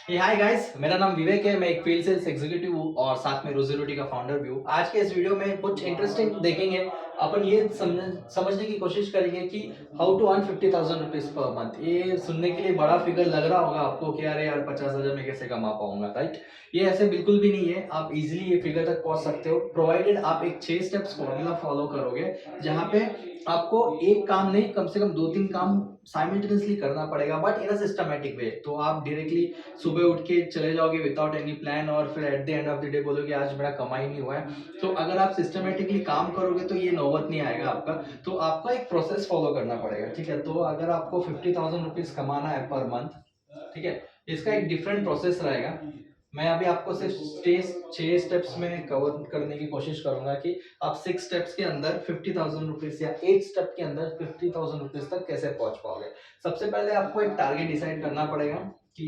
Hi guys, मेरा नाम विवेक है। मैं एक फील्ड सेल्स एग्जीक्यूटिव हूँ और साथ में रोजी रोटी का फाउंडर भी हूँ। आज के इस वीडियो में कुछ इंटरेस्टिंग देखेंगे। अपन ये समझने की कोशिश करेंगे कि how to earn 50,000 rupees per month. ये सुनने के लिए बड़ा फिगर लग रहा होगा आपको कि अरे यार 50,000 में कैसे कमा पाऊंगा, राइट? ये ऐसे बिल्कुल भी नहीं है। आप इजिली ये फिगर तक पहुंच सकते हो प्रोवाइडेड आप एक 6 स्टेप्स फॉर्मूला फॉलो करोगे, जहाँ पे आपको एक काम नहीं, कम से कम 2-3 काम साइमल्टेनियसली करना पड़ेगा, but in a systematic way. तो आप डायरेक्टली सुबह उठ के चले जाओगे विदाउट एनी प्लान और फिर at the end of the day बोलोगे आज मेरा कमाई नहीं हुआ है। तो अगर आप सिस्टमेटिकली काम करोगे तो ये नौबत नहीं आएगा आपका। तो आपको एक प्रोसेस फॉलो करना पड़ेगा, ठीक है? तो अगर आपको 50,000 रुपीज कमाना है पर मंथ, ठीक है, इसका एक डिफरेंट प्रोसेस रहेगा। मैं अभी आपको सिर्फ 6 स्टेप्स में कवर करने की कोशिश करूंगा कि आप 6 स्टेप्स के अंदर 50,000 रुपीज या 8 स्टेप के अंदर 50,000 रुपीज तक कैसे पहुंच पाओगे। सबसे पहले आपको एक टारगेट डिसाइड करना पड़ेगा कि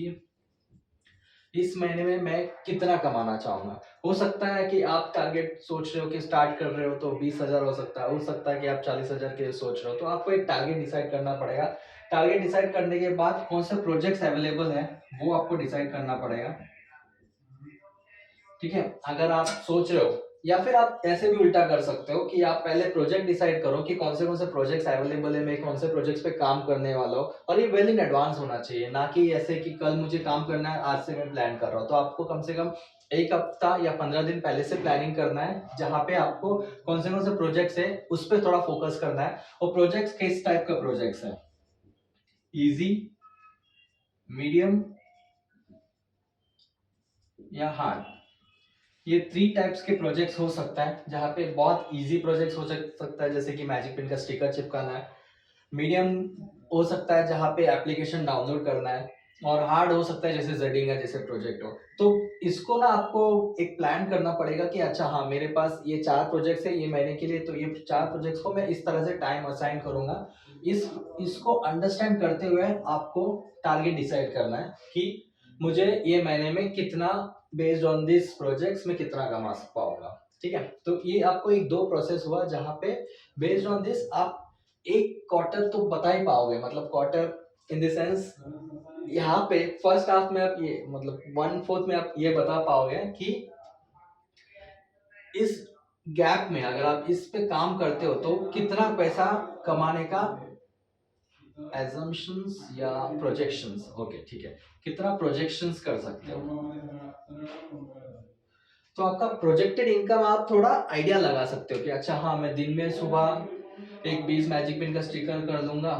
इस महीने में मैं कितना कमाना चाहूंगा। हो सकता है कि आप टारगेट सोच रहे हो कि स्टार्ट कर रहे हो तो 20,000 हो सकता है कि आप 40,000 के लिए सोच रहे हो। तो आपको एक टारगेट डिसाइड करना पड़ेगा। टारगेट डिसाइड करने के बाद कौन से प्रोजेक्ट्स अवेलेबल है वो आपको डिसाइड करना पड़ेगा, ठीक है? अगर आप सोच रहे हो, या फिर आप ऐसे भी उल्टा कर सकते हो कि आप पहले प्रोजेक्ट डिसाइड करो कि कौन से प्रोजेक्ट्स अवेलेबल है, मैं कौन से प्रोजेक्ट्स पे काम करने वाला हूँ। और ये वेल इन एडवांस होना चाहिए, ना कि ऐसे कि कल मुझे काम करना है आज से मैं प्लान कर रहा हूँ। तो आपको कम से कम एक हफ्ता या 15 दिन पहले से प्लानिंग करना है, जहाँ पे आपको कौन से प्रोजेक्ट्स है उस पर थोड़ा फोकस करना है। और प्रोजेक्ट्स किस टाइप का प्रोजेक्ट्स है? इजी, मीडियम या हार्ड? ये 3 टाइप्स के प्रोजेक्ट्स हो सकता है, जहाँ पे बहुत इजी प्रोजेक्ट्स हो सकता है जैसे कि मैजिक पिन का स्टिकर चिपकाना है। मीडियम हो सकता है जहाँ पे एप्लीकेशन डाउनलोड करना है। और हार्ड हो सकता है जैसे जेडिंग जैसे प्रोजेक्ट हो। तो इसको ना आपको एक प्लान करना पड़ेगा कि अच्छा हाँ, मेरे पास ये 4 प्रोजेक्ट्स है ये महीने के लिए, तो ये 4 प्रोजेक्ट्स को मैं इस तरह से टाइम असाइन करूंगा। इस इसको अंडरस्टैंड करते हुए आपको टारगेट डिसाइड करना है कि मुझे ये महीने में कितना, बेस्ड ऑन दिस प्रोजेक्ट्स में कितना कमा पाऊंगा, ठीक है? तो ये आपको एक दो प्रोसेस हुआ जहाँ पे बेस्ड ऑन दिस आप एक क्वार्टर तो बता ही पाओगे। मतलब क्वार्टर इन द सेंस, यहाँ पे फर्स्ट हाफ में आप ये मतलब 1/4 में आप ये बता पाओगे कि इस गैप में अगर आप इस पे काम करते हो तो कितना पैसा कमाने का एजम्पशंस या प्रोजेक्शंस, ओके ठीक है, कितना प्रोजेक्शंस कर सकते हो। तो आपका प्रोजेक्टेड इनकम आप थोड़ा आइडिया लगा सकते हो कि अच्छा हाँ, मैं दिन में सुबह एक 20 मैजिक पिन का स्टिकर कर दूंगा,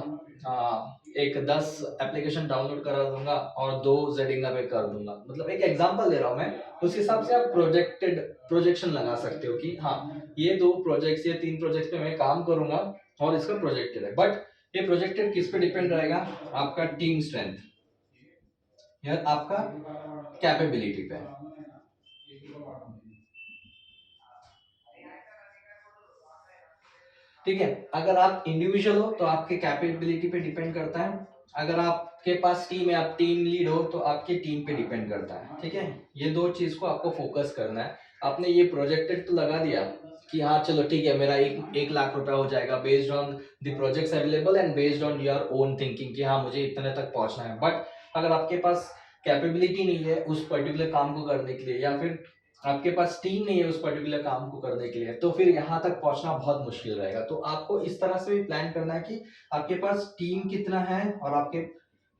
एक 10 एप्लीकेशन डाउनलोड करा दूंगा और 2 जेडिंगा पे कर दूंगा। मतलब एक एग्जांपल दे रहा हूं मैं। उस हिसाब से आप प्रोजेक्शन लगा सकते हो कि हाँ, ये 2 प्रोजेक्ट्स, ये 3 प्रोजेक्ट्स पे मैं काम करूंगा और इसका प्रोजेक्टेड है। बट ये प्रोजेक्टेड किस पे डिपेंड रहेगा? आपका टीम स्ट्रेंथ या आपका कैपेबिलिटी पे। ठीक है, अगर आप इंडिविजुअल हो तो आपके कैपेबिलिटी पे डिपेंड करता है। अगर आपके पास टीम है, आप टीम लीड हो तो आपके टीम पे डिपेंड करता है, ठीक है? ये दो चीज को आपको फोकस करना है। आपने ये प्रोजेक्टेड तो लगा दिया कि हाँ चलो ठीक है, मेरा 1 लाख रुपया हो जाएगा based on the projects available and based on your own thinking कि हाँ मुझे इतने तक पहुंचना है। बट अगर आपके पास कैपेबिलिटी नहीं है उस पर्टिकुलर काम को करने के लिए, या फिर आपके पास टीम नहीं है उस पर्टिकुलर काम को करने के लिए, तो फिर यहाँ तक पहुंचना बहुत मुश्किल रहेगा। तो आपको इस तरह से भी प्लान करना है कि आपके पास टीम कितना है और आपके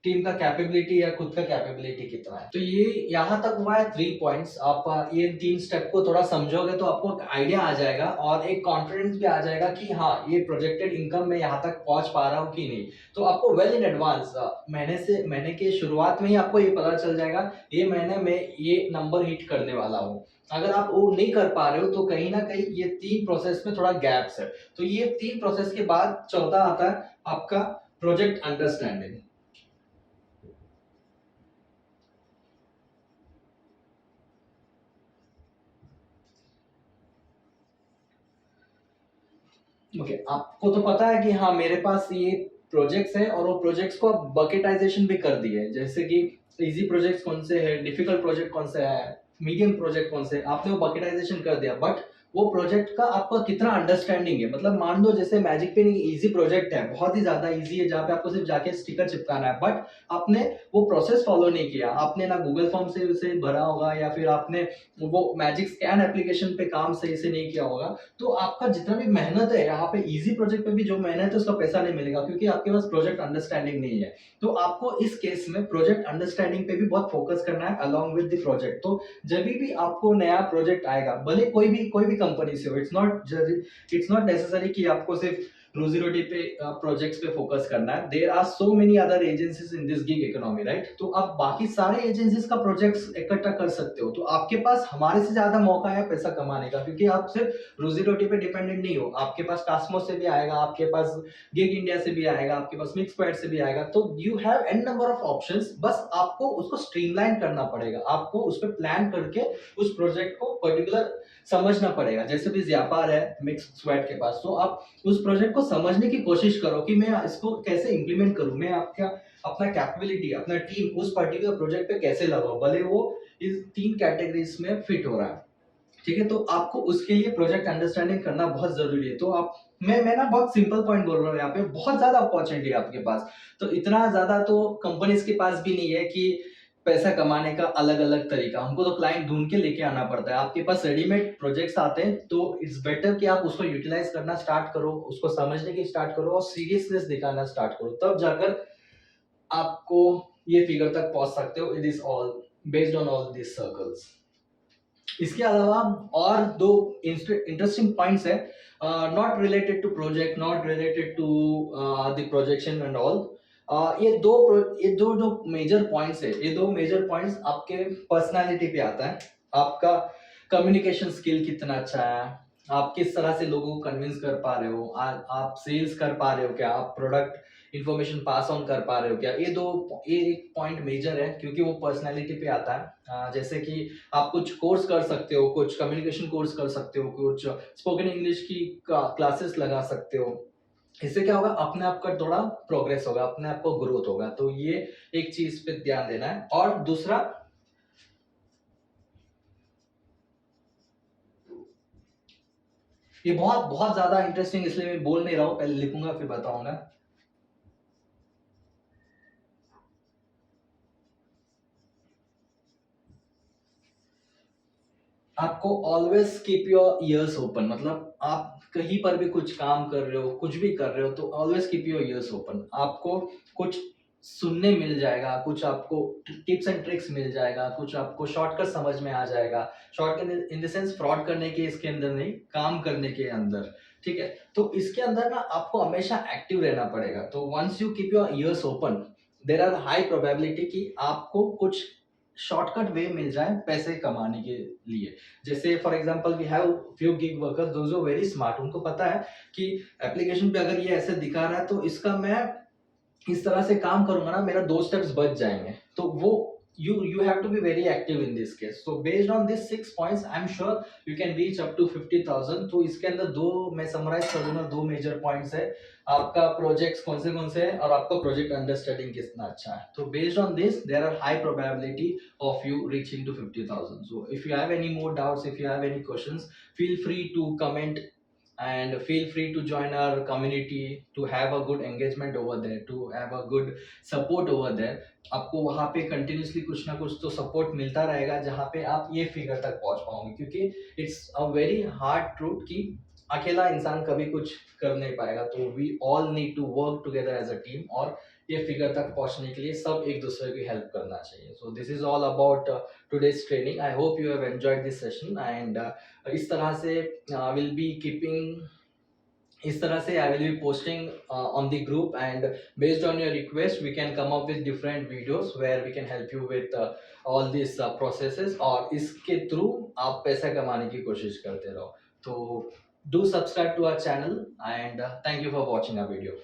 टीम का कैपेबिलिटी या खुद का कैपेबिलिटी कितना है। तो ये यहाँ तक हुआ है 3 पॉइंट्स। आप ये 3 स्टेप को थोड़ा समझोगे तो आपको आइडिया आ जाएगा और एक कॉन्फिडेंस भी आ जाएगा कि हाँ, ये प्रोजेक्टेड इनकम में यहाँ तक पहुंच पा रहा हूँ कि नहीं। तो आपको वेल इन एडवांस महीने के शुरुआत में ही आपको ये पता चल जाएगा ये महीने में ये नंबर हिट करने वाला हूँ। अगर आप वो नहीं कर पा रहे हो तो कहीं ना कहीं ये 3 प्रोसेस में थोड़ा गैप्स है। तो ये 3 प्रोसेस के बाद चौथा आता है आपका प्रोजेक्ट अंडरस्टैंडिंग। ओके, आपको तो पता है कि हाँ मेरे पास ये प्रोजेक्ट्स हैं और वो प्रोजेक्ट्स को आप बकेटाइजेशन भी कर दिए, जैसे कि इजी प्रोजेक्ट्स कौन से हैं, डिफिकल्ट प्रोजेक्ट कौन से है, मीडियम प्रोजेक्ट कौन से, आपने वो बकेटाइजेशन कर दिया। बट वो प्रोजेक्ट का आपका कितना अंडरस्टैंडिंग है। मतलब मान लो जैसे मैजिक पेन एक इजी प्रोजेक्ट है, बहुत ही ज्यादा इजी है, जहाँ पे आपको सिर्फ जाके स्टिकर चिपकाना है, बट आपने वो प्रोसेस फॉलो नहीं किया, आपने ना गूगल फॉर्म से उसे भरा होगा, या फिर आपने वो मैजिक स्कैन एप्लीकेशन पे काम सही से नहीं किया होगा, तो आपका जितना भी मेहनत है, यहाँ पे इजी प्रोजेक्ट पे भी जो मेहनत है उसका पैसा नहीं मिलेगा, क्योंकि आपके पास प्रोजेक्ट अंडरस्टैंडिंग नहीं है। तो आपको इस केस में प्रोजेक्ट अंडरस्टैंडिंग पे भी बहुत फोकस करना है अलॉन्ग विद द प्रोजेक्ट। तो जब भी आपको नया प्रोजेक्ट आएगा, भले कोई भी कंपनी से हो, इट्स नॉट नेसेसरी कि आपको सिर्फ रोजी रोटी पे प्रोजेक्ट्स पे फोकस करना है। There are so many other agencies in this gig economy, right? तो आप बाकी सारे एजेंसीज का प्रोजेक्ट्स इकट्ठा कर सकते हो, तो आपके पास हमारे से ज्यादा मौका है पैसा कमाने का, क्योंकि आप सिर्फ रोजी रोटी पे डिपेंडेंट नहीं हो। आपके पास टास्मो से भी आएगा, आपके पास गिग इंडिया से भी आएगा, आपके पास मिक्स पैड से भी आएगा। तो you have an number of options, बस आपको उसको स्ट्रीमलाइन करना पड़ेगा, आपको उस पर प्लान करके उस प्रोजेक्ट को पर्टिकुलर समझना पड़ेगा। जैसे भी व्यापार है मिक्स स्वेट के पास, तो आप उस प्रोजेक्ट को समझने की कोशिश करो कि मैं इसको कैसे इंप्लीमेंट करूं, मैं आपका अपना कैपेबिलिटी, अपना टीम उस पर्टिकुलर प्रोजेक्ट पे कैसे लगाऊं, भले वो इस 3 कैटेगरीज में फिट हो रहा है। ठीक है, तो आपको उसके लिए प्रोजेक्ट अंडरस्टैंडिंग करना बहुत जरूरी है। तो आप मैं ना बहुत सिंपल पॉइंट बोल रहा हूँ, यहाँ पे बहुत ज्यादा अपॉर्चुनिटी है आपके पास, तो इतना ज्यादा तो कंपनीज के पास भी नहीं है कि पैसा कमाने का अलग अलग तरीका। हमको तो क्लाइंट ढूंढ के लेके आना पड़ता है। आपके पास रेडीमेड प्रोजेक्ट्स आते हैं, तो इट्स बेटर कि आप उसको यूटिलाइज करना स्टार्ट करो, उसको समझने की स्टार्ट करो और सीरियसनेस दिखाना स्टार्ट करो, तब जाकर आपको ये फिगर तक पहुंच सकते हो। It is all based on all this circles. इसके अलावा और दो इंटरेस्टिंग पॉइंट्स है, not related to project, not related to the projection and all. ये दो जो मेजर पॉइंट्स है, ये दो मेजर पॉइंट्स आपके पर्सनालिटी पे आता है। आपका कम्युनिकेशन स्किल कितना अच्छा है, आप किस तरह से लोगों को कन्विंस कर पा रहे हो, आप सेल्स कर पा रहे हो क्या, आप प्रोडक्ट इंफॉर्मेशन पास ऑन कर पा रहे हो क्या। ये एक पॉइंट मेजर है, क्योंकि वो पर्सनालिटी पे आता है। जैसे कि आप कुछ कोर्स कर सकते हो, कुछ कम्युनिकेशन कोर्स कर सकते हो, कुछ स्पोकन इंग्लिश की क्लासेस लगा सकते हो। इससे क्या होगा, अपने आप का थोड़ा प्रोग्रेस होगा, अपने आप को ग्रोथ होगा। तो ये एक चीज पे ध्यान देना है। और दूसरा, ये बहुत बहुत ज्यादा इंटरेस्टिंग, इसलिए मैं बोल नहीं रहा हूँ, पहले लिखूंगा फिर बताऊंगा। आपको always keep your ears open. मतलब आप कहीं पर भी कुछ काम कर रहे हो, कुछ भी कर रहे हो, तो always keep your ears open. आपको कुछ सुनने मिल जाएगा, कुछ आपको टिप्स एंड ट्रिक्स मिल जाएगा, कुछ आपको शॉर्टकट समझ में आ जाएगा। Shortcut in the sense fraud करने के इसके अंदर नहीं, काम करने के अंदर। ठीक है, तो इसके अंदर ना आपको हमेशा एक्टिव रहना पड़ेगा। तो once you keep your ears open, there are high probability कि आपको कुछ शॉर्टकट वे मिल जाए पैसे कमाने के लिए। जैसे for example we have few gig workers, those are very smart. उनको पता है कि एप्लीकेशन पे अगर ये ऐसे दिखा रहा है, तो इसका मैं इस तरह से काम करूंगा ना, मेरा 2 स्टेप्स बच जाएंगे। तो वो you have to be very active in this case. So based on these 6 points, I'm sure you can reach up to 50,000। तो इसके अंदर दो मैं समराइज कर दूंगा, दो मेजर पॉइंट्स है, आपका प्रोजेक्ट्स कौन से हैं और आपका प्रोजेक्ट अंडरस्टैंडिंग कितना अच्छा है। तो based on this there are high probability of you reaching to 50,000। So if you have any more doubts, if you have any questions, feel free to comment and feel free to join our community to have a good engagement over there, to have a good support over there। आपको वहाँ पे continuously कुछ ना कुछ तो support मिलता रहेगा, जहाँ पे आप ये फिगर तक पहुँच पाओगे, क्योंकि it's a very hard truth कि अकेला इंसान कभी कुछ कर नहीं पाएगा। तो we all need to work together as a team, और ये फिगर तक पहुंचने के लिए सब एक दूसरे की हेल्प करना चाहिए। So this is all about today's training. I hope you have enjoyed this session, and इस तरह से विल बी कीपिंग इस तरह से I will be posting on the group, and based on your request we can come up with different videos where we can help you with all this processes, और इसके through आप पैसा कमाने की कोशिश करते रहो। तो do subscribe to our channel, and thank you for watching our video.